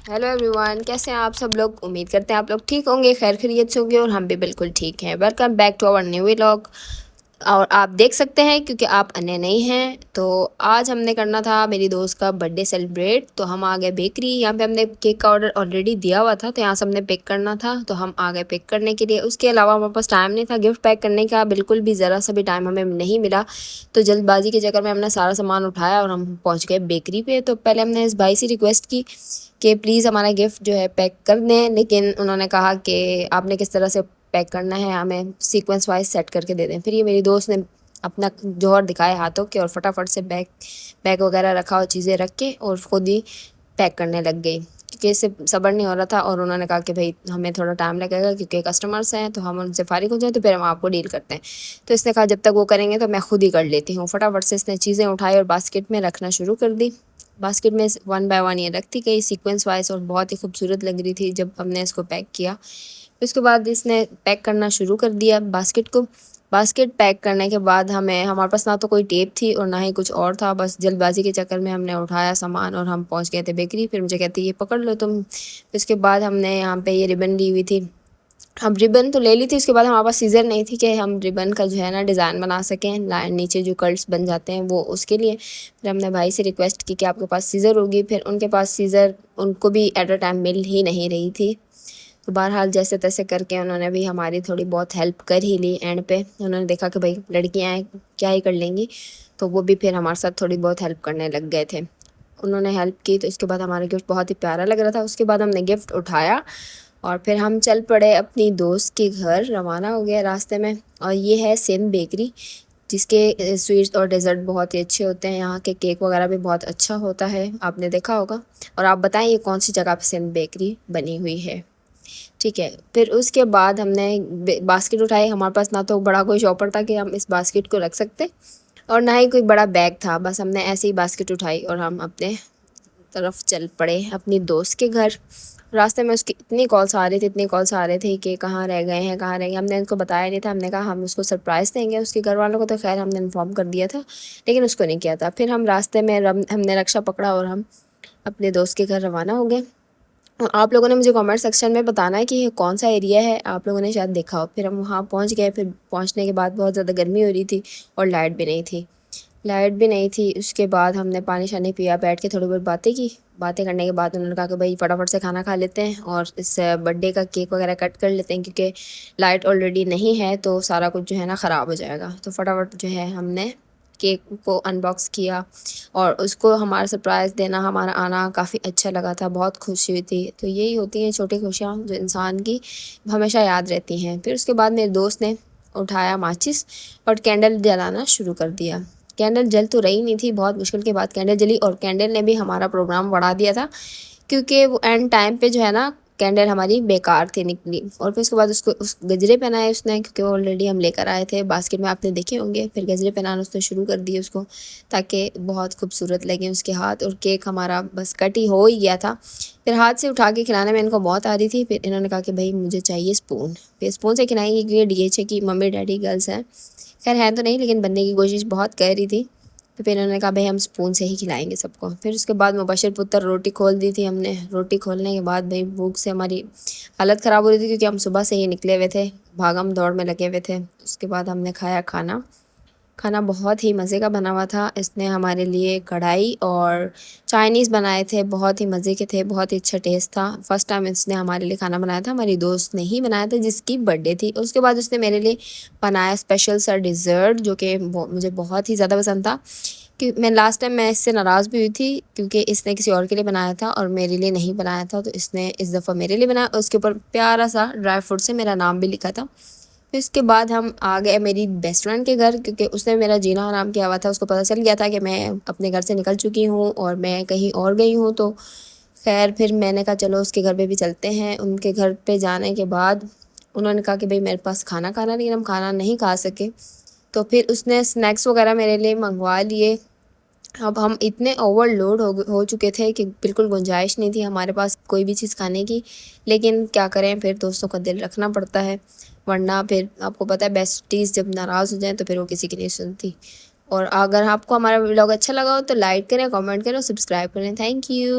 Hello everyone, कैसे हैं आप सब लोग। उम्मीद करते हैं आप लोग ठीक होंगे, खैर खैरियत से होंगे और हम भी बिल्कुल ठीक हैं। Welcome back to our new vlog. और आप देख सकते हैं क्योंकि आप अन्य नहीं हैं, तो आज हमने करना था मेरी दोस्त का बर्थडे सेलिब्रेट। तो हम आ गए बेकरी। यहाँ पे हमने केक का ऑर्डर ऑलरेडी दिया हुआ था, तो यहाँ से हमने पिक करना था, तो हम आ गए पिक करने के लिए। उसके अलावा हमारे पास टाइम नहीं था गिफ्ट पैक करने का, बिल्कुल भी ज़रा सा भी टाइम हमें नहीं मिला। तो जल्दबाजी के चक्कर में हमने सारा सामान उठाया और हम पहुँच गए बेकरी पे। तो पहले हमने इस भाई से रिक्वेस्ट की कि प्लीज़ हमारा गिफ्ट जो है पैक कर दें, लेकिन उन्होंने कहा कि आपने किस तरह से पैक करना है, हमें सीक्वेंस वाइज सेट करके दे दें। फिर ये मेरी दोस्त ने अपना जोहर दिखाए हाथों के और फटाफट से बैग वगैरह रखा और चीज़ें रख के और ख़ुद ही पैक करने लग गई, क्योंकि इससे सब्र नहीं हो रहा था। और उन्होंने कहा कि भाई हमें थोड़ा टाइम लगेगा क्योंकि कस्टमर्स हैं, तो हम उनसे फारिग हो जाए तो फिर हम आपको डील करते हैं। तो इसने कहा जब तक वो करेंगे तो मैं खुद ही कर लेती हूँ। फटाफट से इसने चीज़ें उठाई और बास्केट में रखना शुरू कर दी। बास्केट में 1 बाय 1 ये रखती गई सीक्वेंस वाइज और बहुत ही खूबसूरत लग रही थी जब हमने इसको पैक किया। उसके बाद इसने पैक करना शुरू कर दिया बास्केट को। बास्केट पैक करने के बाद हमारे पास ना तो कोई टेप थी और ना ही कुछ और था, बस जल्दबाजी के चक्कर में हमने उठाया सामान और हम पहुंच गए थे बेकरी। फिर मुझे कहती ये पकड़ लो तुम। उसके बाद हमने यहाँ पे ये रिबन ली हुई थी, हम रिबन तो ले ली थी। उसके बाद हमारे पास सीज़र नहीं थी कि हम रिबन का जो है ना डिज़ाइन बना सकें, लाइन नीचे जो कर्ल्स बन जाते हैं वो, उसके लिए फिर हमने भाई से रिक्वेस्ट की कि आपके पास सीज़र होगी। फिर उनके पास सीज़र उनको भी एट अ टाइम मिल ही नहीं रही थी। तो बहरहाल जैसे तैसे करके उन्होंने भी हमारी थोड़ी बहुत हेल्प कर ही ली। एंड पे उन्होंने देखा कि भाई लड़कियां हैं क्या ही कर लेंगी, तो वो भी फिर हमारे साथ थोड़ी बहुत हेल्प करने लग गए थे। उन्होंने हेल्प की तो इसके बाद हमारा गिफ्ट बहुत ही प्यारा लग रहा था। उसके बाद हमने गिफ्ट उठाया और फिर हम चल पड़े अपनी दोस्त के घर, रवाना हो गया रास्ते में। और ये है सिंध बेकरी, जिसके स्वीट्स और डेज़र्ट बहुत ही अच्छे होते हैं। यहाँ के केक वगैरह भी बहुत अच्छा होता है, आपने देखा होगा। और आप बताएं ये कौन सी जगह पे सिंध बेकरी बनी हुई है। ठीक है, फिर उसके बाद हमने बास्केट उठाई। हमारे पास ना तो बड़ा कोई शॉपर था कि हम इस बास्केट को रख सकते और ना ही कोई बड़ा बैग था, बस हमने ऐसे ही बास्केट उठाई और हम अपने तरफ चल पड़े अपनी दोस्त के घर। रास्ते में उसकी इतनी कॉल्स आ रही थी, इतनी कॉल्स आ रही थी कि कहाँ रह गए हैं, कहाँ रह गए। हमने उनको बताया नहीं था, हमने कहा हम उसको सरप्राइज़ देंगे उसके घर वालों को, तो खैर हमने इन्फॉर्म कर दिया था लेकिन उसको नहीं किया था। फिर हम रास्ते में हमने रक्षा पकड़ा और हम अपने दोस्त के घर रवाना हो गए। आप लोगों ने मुझे कमेंट सेक्शन में बताना है कि ये कौन सा एरिया है, आप लोगों ने शायद देखा हो। फिर हम वहाँ पहुँच गए। फिर पहुँचने के बाद बहुत ज़्यादा गर्मी हो रही थी और लाइट भी नहीं थी। उसके बाद हमने पानी शानी पिया, बैठ के थोड़ी बहुत बातें करने के बाद उन्होंने कहा कि भाई फटाफट से खाना खा लेते हैं और इस बर्थडे का केक वगैरह कट कर लेते हैं, क्योंकि लाइट ऑलरेडी नहीं है तो सारा कुछ जो है ना ख़राब हो जाएगा। तो फटाफट जो है हमने केक को अनबॉक्स किया और उसको हमारा सरप्राइज़ देना, हमारा आना काफ़ी अच्छा लगा था, बहुत खुशी हुई थी। तो यही होती हैं छोटी खुशियाँ जो इंसान की हमेशा याद रहती हैं। फिर उसके बाद मेरे दोस्त ने उठाया माचिस और कैंडल जलाना शुरू कर दिया। कैंडल जल तो रही नहीं थी, बहुत मुश्किल के बाद कैंडल जली और कैंडल ने भी हमारा प्रोग्राम बढ़ा दिया था, क्योंकि वो एंड टाइम पे जो है ना कैंडल हमारी बेकार थी निकली। और फिर उसके बाद उसको उस गजरे पहनाए उसने, क्योंकि वो ऑलरेडी हम लेकर आए थे बास्केट में, आपने देखे होंगे। फिर गजरे पहनाना उसने शुरू कर दिए उसको, ताकि बहुत खूबसूरत लगे उसके हाथ। और केक हमारा बस कट ही हो ही गया था। फिर हाथ से उठा के खिलाने में इनको बहुत आ रही थी। फिर इन्होंने कहा कि भाई मुझे चाहिए स्पून। फिर स्पून से खिलाएंगे क्योंकि DH की मम्मी डैडी गर्ल्स हैं, खैर है तो नहीं लेकिन बनने की कोशिश बहुत कर रही थी। तो फिर उन्होंने कहा भाई हम स्पून से ही खिलाएंगे सबको। फिर उसके बाद मुबशर पुत्र रोटी खोल दी थी हमने। रोटी खोलने के बाद भाई भूख से हमारी हालत ख़राब हो रही थी, क्योंकि हम सुबह से ही निकले हुए थे, भागम दौड़ में लगे हुए थे। उसके बाद हमने खाया खाना बहुत ही मज़े का बना हुआ था। इसने हमारे लिए कढ़ाई और चाइनीज़ बनाए थे, बहुत ही मज़े के थे, बहुत ही अच्छा टेस्ट था। फर्स्ट टाइम इसने हमारे लिए खाना बनाया था, हमारी दोस्त ने ही बनाया था जिसकी बर्थडे थी। उसके बाद उसने मेरे लिए बनाया स्पेशल सा डिज़र्ट, जो कि मुझे बहुत ही ज़्यादा पसंद था। कि मैं लास्ट टाइम मैं इससे नाराज़ भी हुई थी क्योंकि इसने किसी और के लिए बनाया था और मेरे लिए नहीं बनाया था, तो इसने इस दफ़ा मेरे लिए बनाया और उसके ऊपर प्यारा सा ड्राई फ्रूट से मेरा नाम भी लिखा था। फिर इसके बाद हम आ गए मेरी बेस्ट फ्रेंड के घर, क्योंकि उसने मेरा जीना हराम किया हुआ था। उसको पता चल गया था कि मैं अपने घर से निकल चुकी हूँ और मैं कहीं और गई हूँ। तो खैर फिर मैंने कहा चलो उसके घर पे भी चलते हैं। उनके घर पे जाने के बाद उन्होंने कहा कि भाई मेरे पास खाना खाना, लेकिन हम खाना नहीं खा सके। तो फिर उसने स्नैक्स वगैरह मेरे लिए मंगवा लिए। अब हम इतने ओवरलोड हो चुके थे कि बिल्कुल गुंजाइश नहीं थी हमारे पास कोई भी चीज़ खाने की, लेकिन क्या करें, फिर दोस्तों का दिल रखना पड़ता है, वरना फिर आपको पता है बेस्टीज़ जब नाराज़ हो जाएं तो फिर वो किसी की नहीं सुनती। और अगर आपको हमारा व्लॉग अच्छा लगा हो तो लाइक करें, कमेंट करें और सब्सक्राइब करें। Thank you.